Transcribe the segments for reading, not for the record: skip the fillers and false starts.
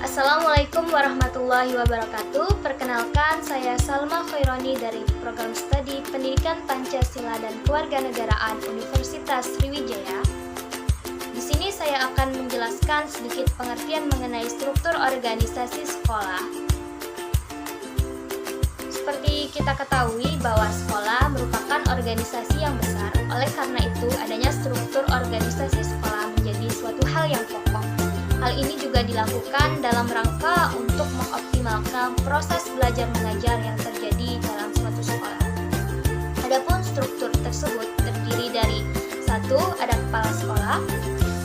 Assalamualaikum warahmatullahi wabarakatuh. Perkenalkan, saya Salma Khaironi dari Program Studi Pendidikan Pancasila dan Kewarganegaraan Universitas Sriwijaya. Di sini saya akan menjelaskan sedikit pengertian mengenai struktur organisasi sekolah. Seperti kita ketahui bahwa sekolah merupakan organisasi yang besar. Oleh karena itu, adanya struktur organisasi sekolah menjadi suatu hal yang pokok. Hal ini juga dilakukan dalam rangka untuk mengoptimalkan proses belajar mengajar yang terjadi dalam suatu sekolah. Adapun struktur tersebut terdiri dari satu, ada kepala sekolah.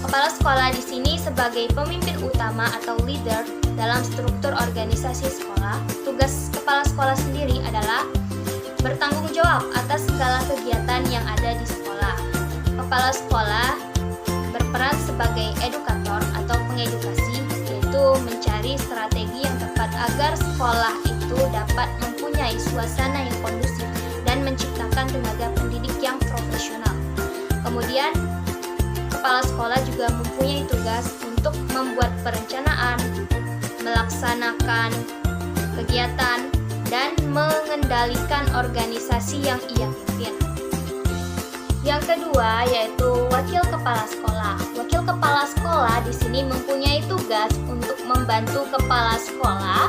Kepala sekolah di sini sebagai pemimpin utama atau leader dalam struktur organisasi sekolah. Tugas kepala sekolah sendiri adalah bertanggung jawab atas segala kegiatan yang ada di sekolah. Kepala sekolah berperan sebagai edukator atau pengedukasi, yaitu mencari strategi yang tepat agar sekolah itu dapat mempunyai suasana yang kondusif dan menciptakan tenaga pendidik yang profesional. Kemudian, kepala sekolah juga mempunyai tugas untuk membuat perencanaan, melaksanakan kegiatan, dan mengendalikan organisasi yang ia pimpin. Yang kedua yaitu wakil kepala sekolah. Wakil kepala sekolah di sini mempunyai tugas untuk membantu kepala sekolah.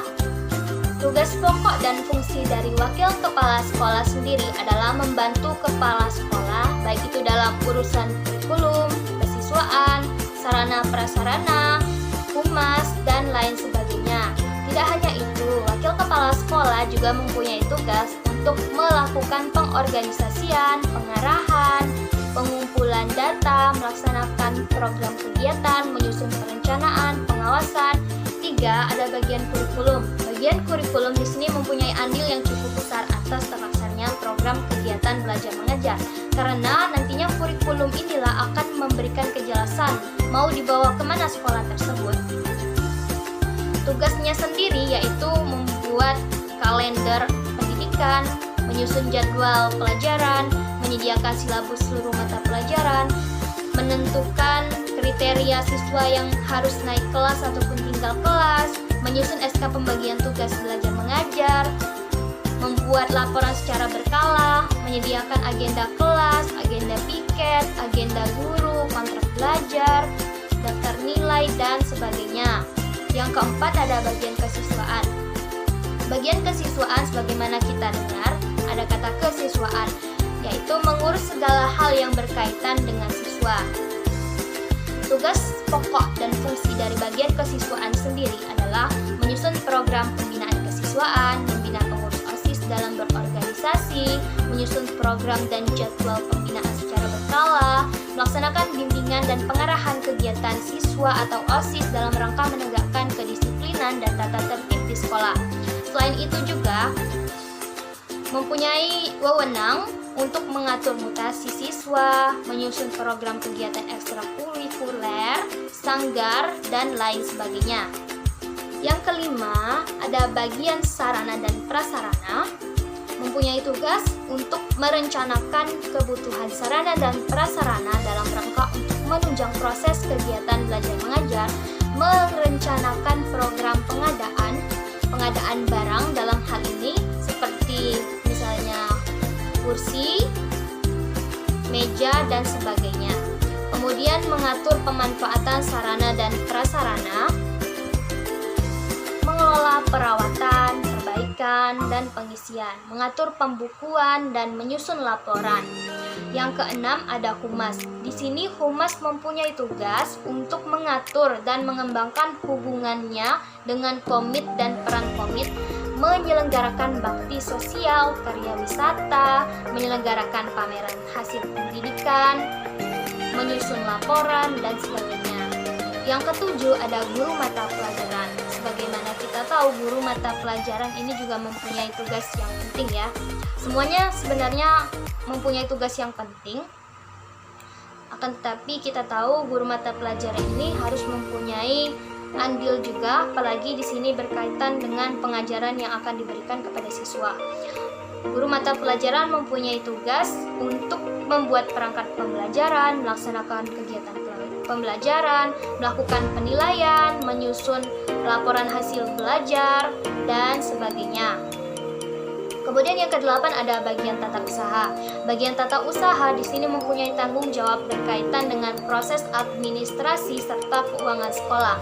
Tugas pokok dan fungsi dari wakil kepala sekolah sendiri adalah membantu kepala sekolah, baik itu dalam urusan kurikulum, kesiswaan, sarana prasarana, humas, dan lain sebagainya. Tidak hanya itu, wakil kepala sekolah juga mempunyai tugas untuk melakukan pengorganisasian, pengarahan, pengumpulan data, melaksanakan program kegiatan, menyusun perencanaan, pengawasan. 3. Ada bagian kurikulum. Bagian kurikulum di sini mempunyai andil yang cukup besar atas terlaksananya program kegiatan belajar mengajar. Karena nantinya kurikulum inilah akan memberikan kejelasan mau dibawa kemana sekolah tersebut. Tugasnya sendiri yaitu membuat kalender pendidikan, menyusun jadwal pelajaran, menyediakan silabus seluruh mata pelajaran, menentukan kriteria siswa yang harus naik kelas ataupun tinggal kelas, menyusun SK pembagian tugas belajar mengajar, membuat laporan secara berkala, menyediakan agenda kelas, agenda piket, agenda guru, kontrak belajar, daftar nilai, dan sebagainya. Yang keempat ada bagian kesiswaan. Bagian kesiswaan sebagaimana kita dengar, ada kata kesiswaan, yaitu mengurus segala hal yang berkaitan dengan siswa. Tugas pokok dan fungsi dari bagian kesiswaan sendiri adalah menyusun program pembinaan kesiswaan, membina pengurus OSIS dalam berorganisasi, menyusun program dan jadwal pembinaan secara berkala, melaksanakan bimbingan dan pengarahan kegiatan siswa atau OSIS dalam rangka menegakkan kedisiplinan dan tata tertib di sekolah. Selain itu juga mempunyai wewenang untuk mengatur mutasi siswa, menyusun program kegiatan ekstrakurikuler, sanggar, dan lain sebagainya. Yang kelima, ada bagian sarana dan prasarana, mempunyai tugas untuk merencanakan kebutuhan sarana dan prasarana dalam rangka untuk menunjang proses kegiatan belajar mengajar, merencanakan program pengadaan barang dalam hal ini seperti misalnya kursi, meja, dan sebagainya. Kemudian mengatur pemanfaatan sarana dan prasarana, mengelola perawatan, perbaikan, dan pengisian, mengatur pembukuan, dan menyusun laporan. Yang keenam ada humas. Di sini humas mempunyai tugas untuk mengatur dan mengembangkan hubungannya dengan komit dan peran komit, menyelenggarakan bakti sosial, karya wisata, menyelenggarakan pameran hasil pendidikan, menyusun laporan, dan sebagainya. Yang ketujuh ada guru mata pelajaran. Sebagaimana kita tahu, guru mata pelajaran ini juga mempunyai tugas yang penting ya. Semuanya sebenarnya mempunyai tugas yang penting. Akan tetapi kita tahu guru mata pelajaran ini harus mempunyai andil juga, apalagi di sini berkaitan dengan pengajaran yang akan diberikan kepada siswa. Guru mata pelajaran mempunyai tugas untuk membuat perangkat pembelajaran, melaksanakan kegiatan pembelajaran, melakukan penilaian, menyusun laporan hasil belajar, dan sebagainya. Kemudian yang kedelapan ada bagian tata usaha. Bagian tata usaha di sini mempunyai tanggung jawab berkaitan dengan proses administrasi serta keuangan sekolah.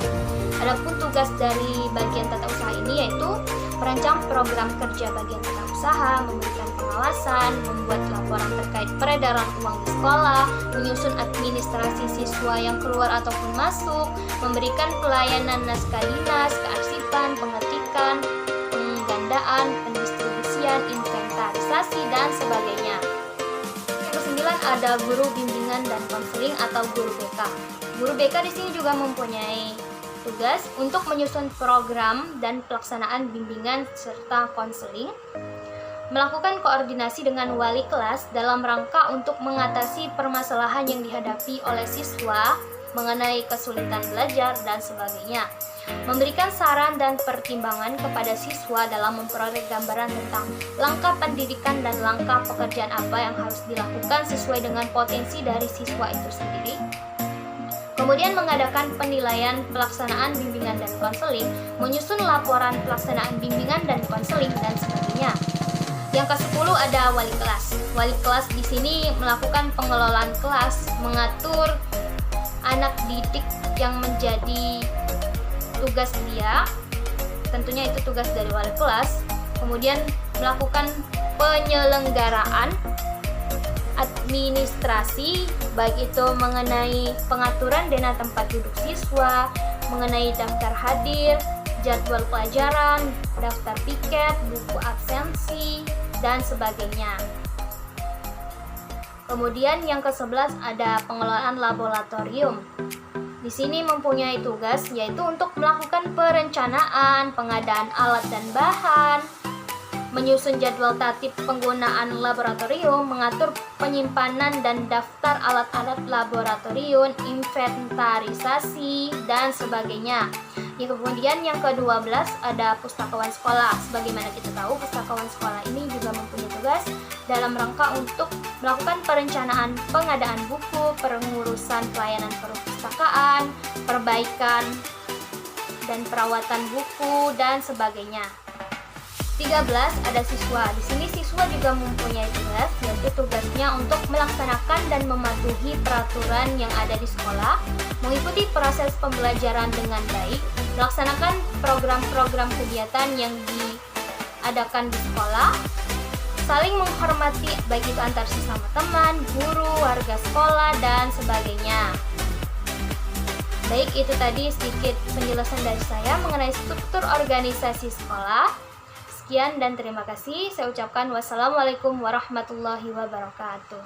Adapun tugas dari bagian tata usaha ini yaitu merancang program kerja bagian tata usaha, memberikan pengawasan, membuat laporan terkait peredaran uang di sekolah, menyusun administrasi siswa yang keluar ataupun masuk, memberikan pelayanan naskah dinas, kearsipan, pengetikan, penggandaan, pendistribusian, inventarisasi, dan sebagainya. Yang kesembilan ada guru bimbingan dan konseling atau guru BK. Guru BK di sini juga mempunyai tugas untuk menyusun program dan pelaksanaan bimbingan serta konseling, melakukan koordinasi dengan wali kelas dalam rangka untuk mengatasi permasalahan yang dihadapi oleh siswa mengenai kesulitan belajar dan sebagainya, memberikan saran dan pertimbangan kepada siswa dalam memperoleh gambaran tentang langkah pendidikan dan langkah pekerjaan apa yang harus dilakukan sesuai dengan potensi dari siswa itu sendiri. Kemudian mengadakan penilaian pelaksanaan bimbingan dan konseling, menyusun laporan pelaksanaan bimbingan dan konseling, dan sebagainya. Yang ke-10 ada wali kelas. Wali kelas di sini melakukan pengelolaan kelas, mengatur anak didik yang menjadi tugas dia, tentunya itu tugas dari wali kelas. Kemudian melakukan penyelenggaraan administrasi, baik itu mengenai pengaturan dana tempat duduk siswa, mengenai daftar hadir, jadwal pelajaran, daftar piket, buku absensi, dan sebagainya. Kemudian yang ke-11 ada pengelolaan laboratorium. Di sini mempunyai tugas yaitu untuk melakukan perencanaan, pengadaan alat dan bahan, menyusun jadwal tertib penggunaan laboratorium, mengatur penyimpanan dan daftar alat-alat laboratorium, inventarisasi, dan sebagainya. Kemudian yang ke-12 ada pustakawan sekolah. Sebagaimana kita tahu, pustakawan sekolah ini juga mempunyai tugas dalam rangka untuk melakukan perencanaan pengadaan buku, pengurusan pelayanan perpustakaan, perbaikan dan perawatan buku, dan sebagainya. 13 ada siswa. Di sini siswa juga mempunyai tugas, yaitu tugasnya untuk melaksanakan dan mematuhi peraturan yang ada di sekolah, mengikuti proses pembelajaran dengan baik, melaksanakan program-program kegiatan yang diadakan di sekolah, saling menghormati baik itu antar sesama teman, guru, warga sekolah, dan sebagainya. Baik, itu tadi sedikit penjelasan dari saya mengenai struktur organisasi sekolah. Sekian dan terima kasih. Saya ucapkan wassalamualaikum warahmatullahi wabarakatuh.